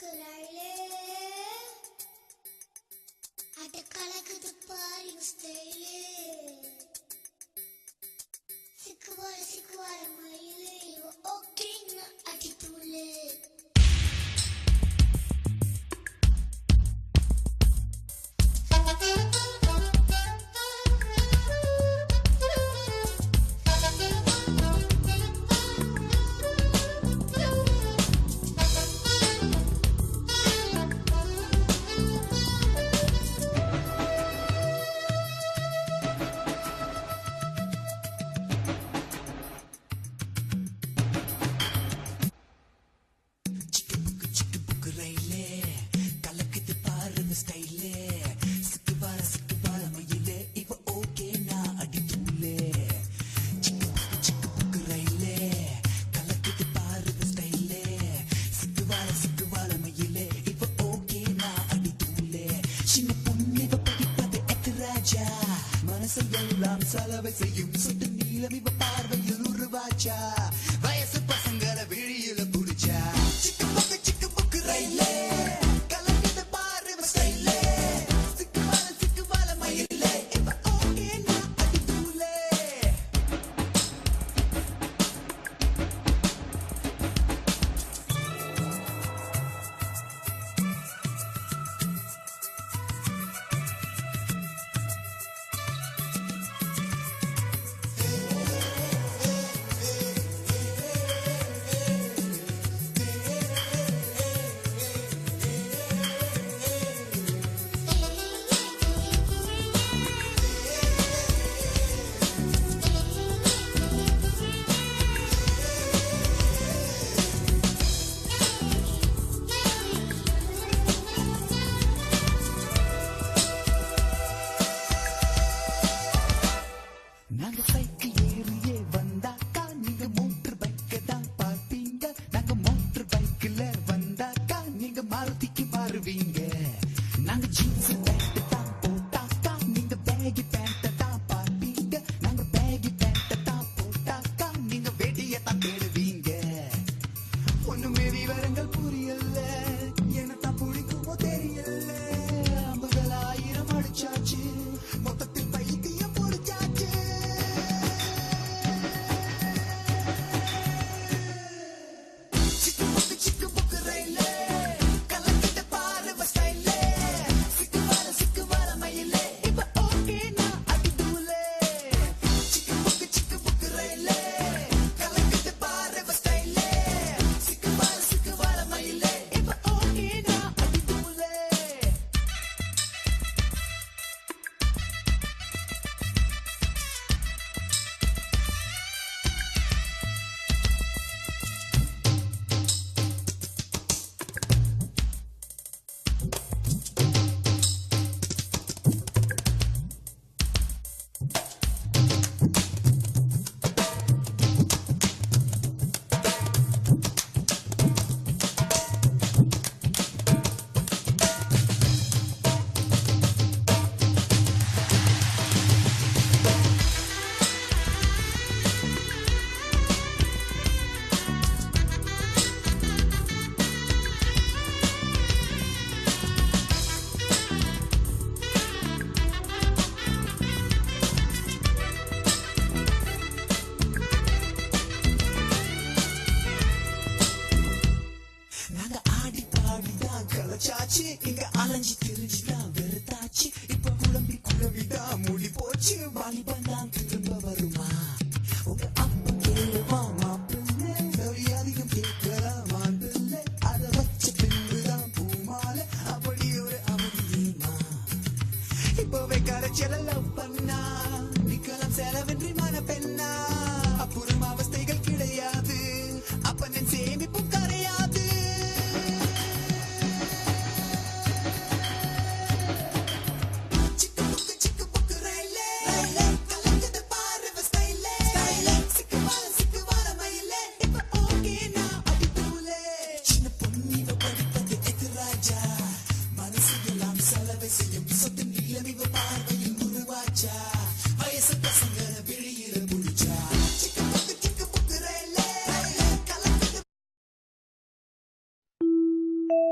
முக்குறாளே அட கலக்குது பாரு ஸ்டைலே சிக்குவார மயிலே இவ ஓகேன்னு அடித்தூளே மனசையெல்லாம் சலவை செய்யும் சுட்டு நீளம் இவ பார்வையில் உருவாச்சா வயசு பசங்கள விழியில புடிச்சா சிக்கு புக்கு ரயிலே கலக்கிட்டு பாரு ஸ்டைலே சிக்கு பால மயிலே இவ ஓகே நான் அடி தூளே நாங்க சைக்கிள் ஏறியே வந்தாக்கா நீங்க மோட்டர் பைக்க தான் பார்ப்பீங்க நாங்க மோட்டர் பைக்ல வந்தாக்கா நீங்க மாருதிக்கு மாறுவீங்க நாங்க ஜீன்ஸ் பேண்ட் தான் போட்டாக்கா நீங்க பேகி பேண்ட் தான் பார்ப்பீங்க நாங்க பேகி பேண்ட் தான் போட்டாக்கா நீங்க வெடியை தான் தேடுவீங்க ஒண்ணுமே விவரங்கள் புரியல என்னத்தான் பிடிக்குமோ தெரியல 50,000 அடிச்சாச்சு மொத்தத்தில் பைத்தியம் பொடிச்சாச்சு சிக்கு புக்கு ரயிலே கலக்கிட்டு பாரு ஸ்டைலே சிக்கு வார மயிலே இப்ப ஓகே நான் அடி தூளே சிக்கு புக்கு ரயிலே கலக்கிட்டு பாரு ஸ்டைலே சிக்கு வார மயிலே இப்ப ஓகே நான் அடி தூளே நாங்க ஆடி பாடிதான் கலச்சாச்சு இங்க அலைஞ்சி திரிஞ்சுதான் வெறுத்தாச்சு இப்ப குழம்பிதான் மூடி போச்சு வாலிபந்தான் திரும்ப வருமா உங்க அப்பா கேளுமா மாப்பிள்ளை சரி அதிகம் கேட்கலாம் மாப்பிள்ளை அதை வச்ச பின்னுதான் பூமால அப்படி ஒரு அவதியுமா இப்பவே கரைச்சல லவ் பண்ணா நிக்கலாம் செலவின்றி மன பெண்ணா அப்புறம் அவஸ்தைகள் கிடையாது அப்பனின் சேமிப்பும் கரையாது சிக்கு புக்கு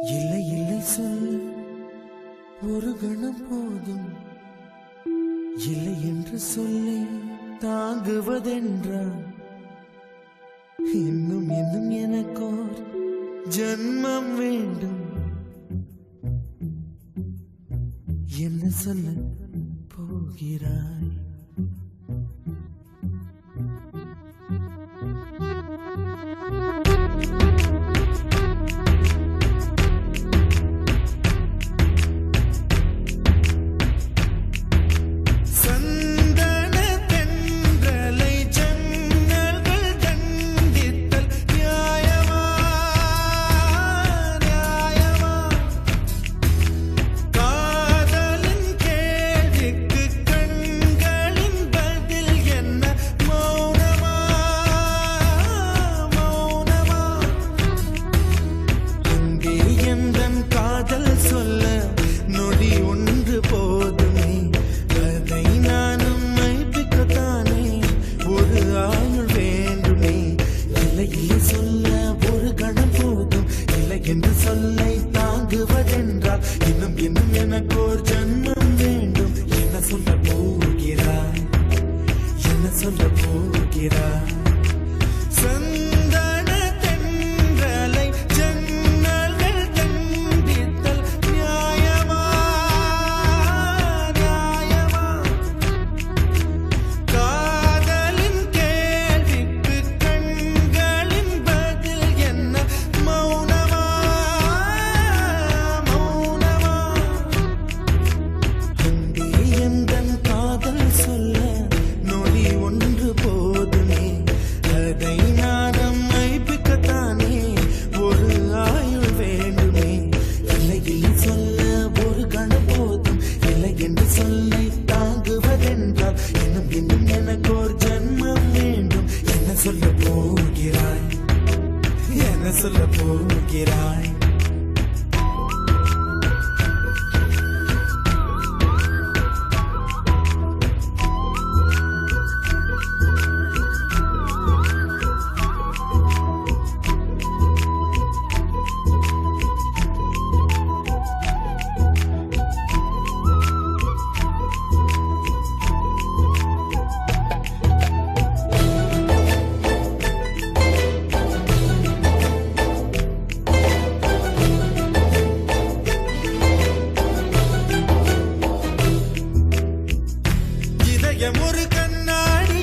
இல்லை இல்லை சொல்ல ஒரு கணம் போதும், இல்லை என்று சொல்லை தாங்குவதென்றால் இன்னும் இன்னும் எனக்கோர் ஜன்மம் வேண்டும். என்ன சொல்ல போகிறாய்? என்று சொல்லை தாங்குவதென்றால் இன்னும் இன்னும் எனக்கு ஒரு ஜன்மம் வேண்டும். என்ன சொல்ல போகிறாய்? என்ன சொல்ல போகிறாய்? சந்தன தென்றலை ஜன்னல்கள் தண்டித்தல் நியாயமா நியாயமா? காதலின் கேள்விக்கு கண்களின் பதில் என்ன? மௌனமா மௌனமா? அங்கே எந்தன் காதல் சொல்ல நொடி ஒன்று போதுமே, அதை நானும் மைப்பிக்கத்தானே ஒரு ஆயுள் வேண்டுமே. இல்லை இல்லை சொல்ல ஒரு கணம் போதும், இல்லை என்று சொல்லை தாங்குவதென்றால் இன்னும் இன்னும் எனக்கு ஒரு ஜன்மம் வேண்டும். என்ன சொல்ல போகிறாய்? என்ன சொல்ல போகிறாய்? இதயம் ஒரு கண்ணாடி,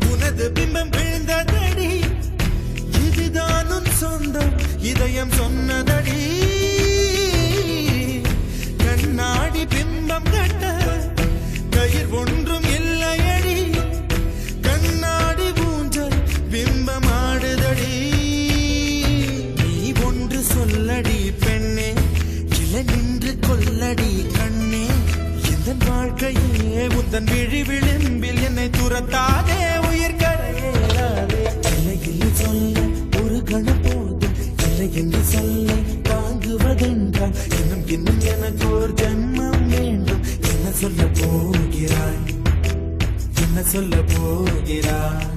உனது பிம்பம் விழுந்ததடி, இதுதான் உன் சொந்தம் இதயம் சொன்னதடி. கண்ணாடி பிம்பம் கட்ட கயிர் ஒன்றும் இல்லையடி, கண்ணாடி ஊஞ்சல் பிம்பம் ஆடுதடி. நீ ஒன்று சொல்லடி பெண்ணே, இலை நின்று கொல்லடி கண்ணே. எந்தன் வாழ்க்கையே உந்தன் விழி விளிம்பில் என்னை துரத்தாதே, உயிர் கரையேறாதே. இல்லை இல்லை சொல்ல ஒரு கணம் போதும், இல்லை என்று சொல்லை தாங்குவதென்றால் இன்னும் இன்னும் எனக்கு ஒரு ஜன்மம் வேண்டும். என்ன சொல்ல போகிறாய்? என்ன சொல்ல போகிறாய்?